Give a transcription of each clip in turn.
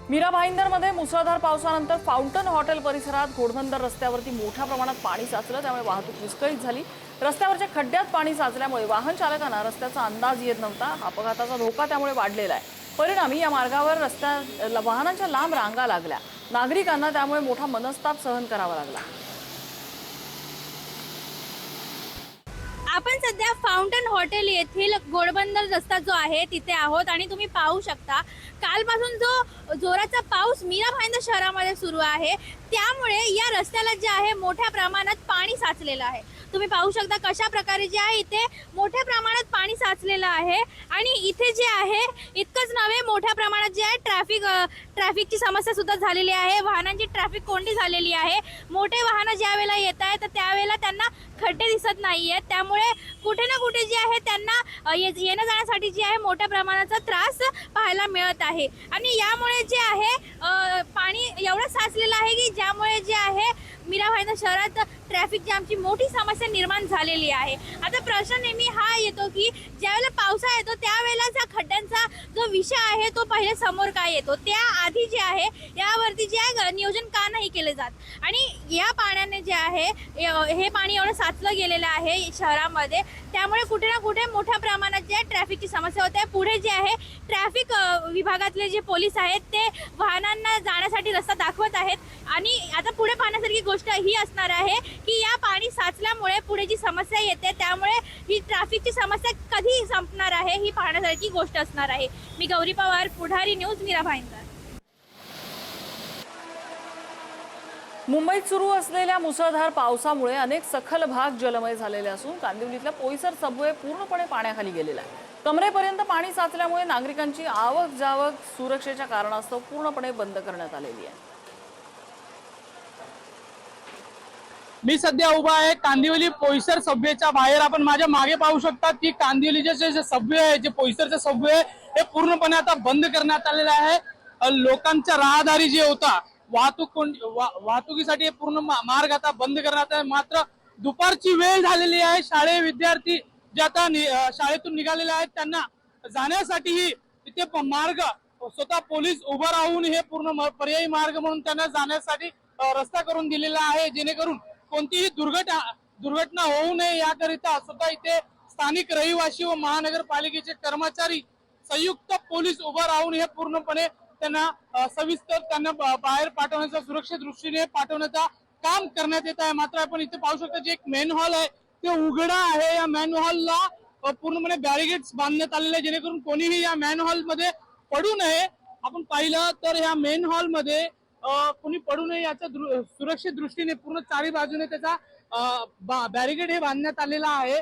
मीरा भाईंदरमध्ये मुसळधार पावसानंतर fountain hotel परिसरात घोडबंदर रस्त्यावरती मोठ्या प्रमाणात पाणी साचलं, त्यामुळे वाहतूक विस्कळीत झाली। रस्त्यावरच्या खड्ड्यात पाणी साचल्यामुळे वाहन चालकांना रस्त्याचा अंदाज येत नव्हता। अपघाताचा धोका त्यामुळे वाढलेला आहे। परिणामी या मार्गावर रस्त्याला वाहनांच्या लांब रांगा लागल्या। नागरिकांना त्यामुळे मोठा मनस्ताप सहन करावा लागला। आपण सध्या फाउंटन हॉटेल येथील घोडबंदर रस्ता जो आहे तिथे आहोत आणि तुम्ही पाहू शकता कालपासून जो जोराचा पाऊस मीरा भाईंदर शहरामध्ये सुरू आहे, त्यामुळे या रस्त्याला जे आहे मोठ्या प्रमाणात पाणी साचलेलं आहे। तुम्ही पाहू शकता कशा प्रकारे जे आहे इथे मोठ्या प्रमाणात पाणी साचलेलं आहे आणि इथे जे आहे इतकंच नव्हे, मोठ्या प्रमाणात जे आहे ट्रॅफिकची समस्या सुद्धा झालेली आहे। वाहनांची ट्रॅफिक कोंडी झालेली आहे। मोठे वाहनं ज्या वेळेला येत आहेत तर त्यावेळेला त्यांना खड्डे दिसत नाहीयेत, त्यामुळे कुठे ना कुठे जे आहे त्यांना येण्या जाण्यासाठी जे आहे मोठ्या प्रमाणाचा त्रास पाहायला मिळत आहे। आणि यामुळे जे आहे पाणी एवढं साचलेलं आहे की ज्यामुळे जे आहे मीरा भाईंदर शहरात ट्रॅफिक जामची मोठी समस्या निर्माण झालेली आहे। आता प्रश्न नेहमी हा येतो की ज्यावेळेला पावसाळा येतो त्यावेळेला त्या खड्ड्यांचा जो विषय आहे तो पहिले समोर काय येतो, त्या आधी जे आहे यावरती जे आहे नियोजन का नाही केले जात। आणि या पाण्याने जे आहे हे पाणी एवढं साचलं गेलेलं आहे शहरामध्ये, त्यामुळे कुठे ना कुठे मोठ्या प्रमाणात जे ट्रॅफिकची समस्या होते। पुढे जे आहे ट्रॅफिक विभागातले जे पोलीस आहेत ते वाहनांना जाण्यासाठी रस्ता दाखवत आहेत। आणि आता पुढे पाहण्यासारखी गोष्ट ही असणार आहे की या पाणी साचल्यामुळे पुढे जी समस्या येते त्यामुळे ही ट्रॅफिकची समस्या कधी संपणार आहे ही पाहण्यासारखी गोष्ट असणार आहे। मी गौरी पवार, पुढारी न्यूज, मीरा भाईंदर। मुंबईत सुरू असलेल्या मुसळधार पावसामुळे अनेक सखल भाग जलमय झालेले असून कांदिवलीतला पोईसर सबवे पूर्णपणे पाण्याखाली गेलेला आहे। कमरेपर्यंत पाणी साचल्यामुळे नागरिकांची आवक जावक सुरक्षेच्या कारणास्तव पूर्णपणे बंद करण्यात आलेली आहे। मी सध्या उभा आहे कांदिवली पोईसर सबवेच्या बाहेर। आपण माझ्या मागे पाहू शकता की कांदिवलीचे जे सबवे आहे, जे पोईसरचे सबवे हे पूर्णपणे आता बंद करण्यात आलेले आहे। लोकांच्या राहदारी जे होता वाहतुकीसाठी पूर्ण मार्ग आता बंद करण्यात आहे। मात्र दुपारची वेळ झालेली आहे। शाळेय विद्यार्थी जे आता शाळेतून निघालेले आहेत त्यांना जाण्यासाठीही तिथे मार्ग स्वतः पोलीस उभा राहून हे पूर्ण पर्यायी मार्ग म्हणून त्यांना जाण्यासाठी रस्ता करून दिलेला आहे, जेणेकरून कोणतीही दुर्घटना होऊ नये याकरिता स्वतः इथे स्थानिक रहिवासी व महानगरपालिकेचे कर्मचारी संयुक्त पोलीस उभा राहून हे पूर्णपणे त्यांना सविस्तर त्यांना बाहेर पाठवण्याचा सुरक्षित दृष्टीने पाठवण्याचा काम करण्यात येत आहे। मात्र आपण इथे पाहू शकता जे एक मेन हॉल आहे ते उघडा आहे। या मॅन हॉलला पूर्णपणे बॅरिगेड्स बांधण्यात आलेले आहे, जेणेकरून कोणीही या मॅन हॉल मध्ये पडू नये। आपण पाहिलं तर या मेन हॉल मध्ये कोणी पडू नये याच्या सुरक्षित दृष्टीने पूर्ण चारी बाजूने त्याचा बॅरिगेड हे बांधण्यात आलेला आहे।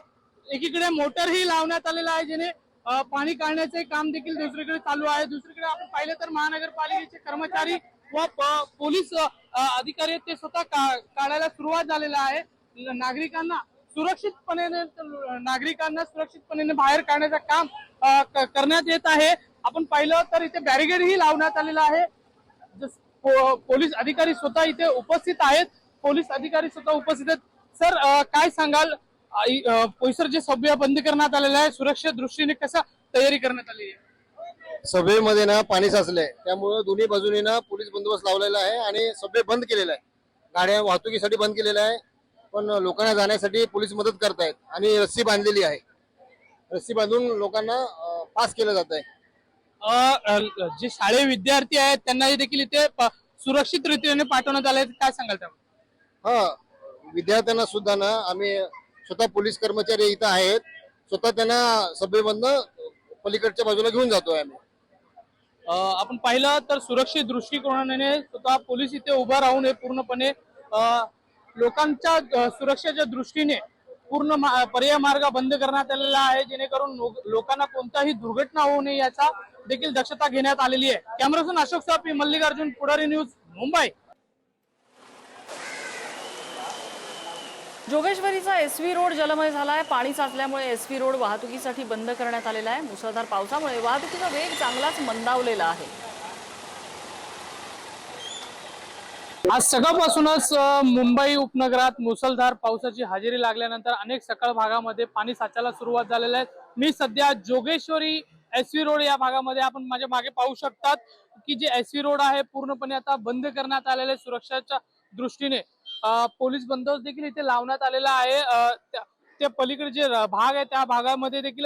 एकीकडे मोटरही लावण्यात आलेला आहे, जेणे पाणी काढण्याचे काम देखील दुसरीकडे चालू आहे। दुसरीकडे आपण पाहिलं तर महानगरपालिकेचे कर्मचारी व पोलीस अधिकारी ते स्वतः काढायला सुरुवात झालेला आहे। नागरिकांना सुरक्षितपणे बाहेर काढण्याचं काम करण्यात येत आहे। आपण पाहिलं तर इथे बॅरिगेड ही लावण्यात आलेला आहे। पोलीस अधिकारी स्वतः इथे उपस्थित आहेत। सर, काय सांगाल, पोईसरचे सबवे बंद करण्यात आलेला आहे, सुरक्षित दृष्टीने कसा तयारी करण्यात आली आहे? सबवेमध्ये ना पाणी साचलंय, त्यामुळे दोन्ही बाजूने ना पोलीस बंदोबस्त लावलेला आहे आणि सबवे बंद केलेला आहे। गाड्या वाहतुकीसाठी बंद केलेला आहे, पण लोकांना जाण्यासाठी पोलीस मदत करतायत आणि रस्सी बांधलेली आहे। रस्सी बांधून लोकांना पास केलं जात आहे। जे शाळेय विद्यार्थी आहेत त्यांना देखील इथे सुरक्षित रीतीने पाठवण्यात आले, काय सांगाल त्यामुळे? विद्यार्थ्यांना सुद्धा ना आम्ही स्वतः पोलीस कर्मचारी इथं आहेत, स्वतः त्यांना सबवेमधन पलीकडच्या बाजूला घेऊन जातोय आम्ही। आपण पाहिलं तर सुरक्षित दृष्टिकोनाने स्वतः पोलीस इथे उभा राहून हे पूर्णपणे लोकांच्या सुरक्षेच्या दृष्टीने पूर्ण पर्याय मार्ग बंद करण्यात आलेला आहे, जेणेकरून लोकांना कोणताही दुर्घटना होऊ नये याचा देखील दक्षता घेण्यात आलेली आहे। कॅमेरामॅन अशोक सह पी मल्लिकार्जुन, पुढारी न्यूज, मुंबई। जोगेश्वरीचा एसव्ही रोड जलमय झालाय। पाणी साचल्यामुळे एसव्ही रोड वाहतुकीसाठी बंद करण्यात आलेला आहे। मुसळधार पावसामुळे वाहतुकीचा वेग चांगलाच मंदावलेला आहे। आज सकाळपासूनच मुंबई उपनगरात मुसळधार पावसाची हजेरी लागल्यानंतर अनेक सखल भागामध्ये पाणी साचायला सुरुवात झालेली आहे। मी सध्या जोगेश्वरी एसवी रोड या भागामध्ये आपण माझ्या मागे पाहू शकतात की जे एसवी रोड आहे पूर्णपणे आता बंद करण्यात आलेले सुरक्षेच्या दृष्टीने पोलीस बंदोबस्त देखील इथे लावण्यात आलेला आहे. त्या पलीकडे जे भाग आहे त्या भागामध्ये देखील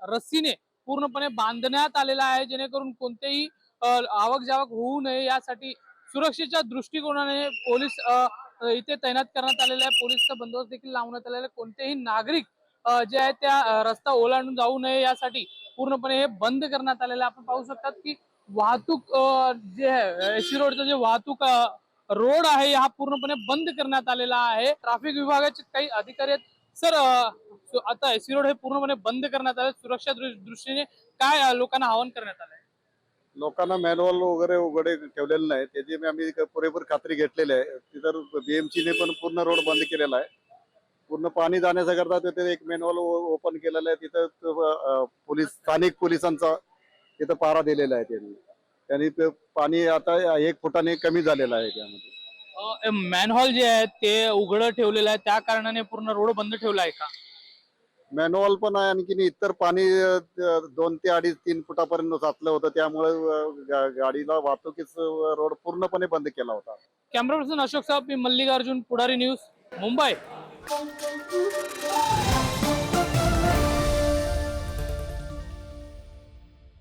रस्सीने पूर्णपणे बांधण्यात आलेला आहे जेणेकरून कोणतेही आवक जावक होऊ नये यासाठी सुरक्षेच्या दृष्टिकोनाने पोलीस इथे तैनात करण्यात आलेला आहे. पोलीसचा बंदोबस्त देखील लावण्यात आलेला आहे. कोणतेही नागरिक जे आहे त्या रस्ता ओलांडून जाऊ नये यासाठी पूर्णपणे हे बंद करण्यात आलेलं आहे. आपण पाहू शकतात की वाहतूक जे आहे एससी रोडचं जे वाहतूक रोड आहे हा पूर्णपणे बंद करण्यात आलेला आहे. ट्रॅफिक विभागाचे काही अधिकारी आहेत. सर आता एससी रोड हे पूर्णपणे बंद करण्यात आले, सुरक्षा दृष्टीने काय लोकांना आवाहन करण्यात आलंय? लोकांना मॅन्युअल वगैरे उघडे ठेवलेले नाही, त्याची आम्ही पुरेपूर खात्री घेतलेली आहे. तिथं BMC ने पण पूर्ण रोड बंद केलेला आहे. पूर्ण पाणी जाण्याकरता तिथे एक मॅन्युअल ओपन केलेलं आहे. तिथं पोलीस स्थानिक पोलिसांचा तिथं पारा दिलेला आहे त्यांनी ते पाणी आता 1 फुटाने कमी झालेलं आहे. त्यामध्ये मॅनहॉल जे आहे ते उघडं ठेवलेलं आहे त्या कारणाने पूर्ण रोड बंद ठेवला आहे का? मॅन्युअल पण आहे, आणखीन इतर पाणी 2 ते 2.5-3 फुटापर्यंत साचलं होतं. त्यामुळे गाडीला वाहतुकीच रोड पूर्णपणे बंद केला होता. कॅमेरा पर्सन अशोक साहेब, मी मल्लिकार्जुन, पुढारी न्यूज, मुंबई.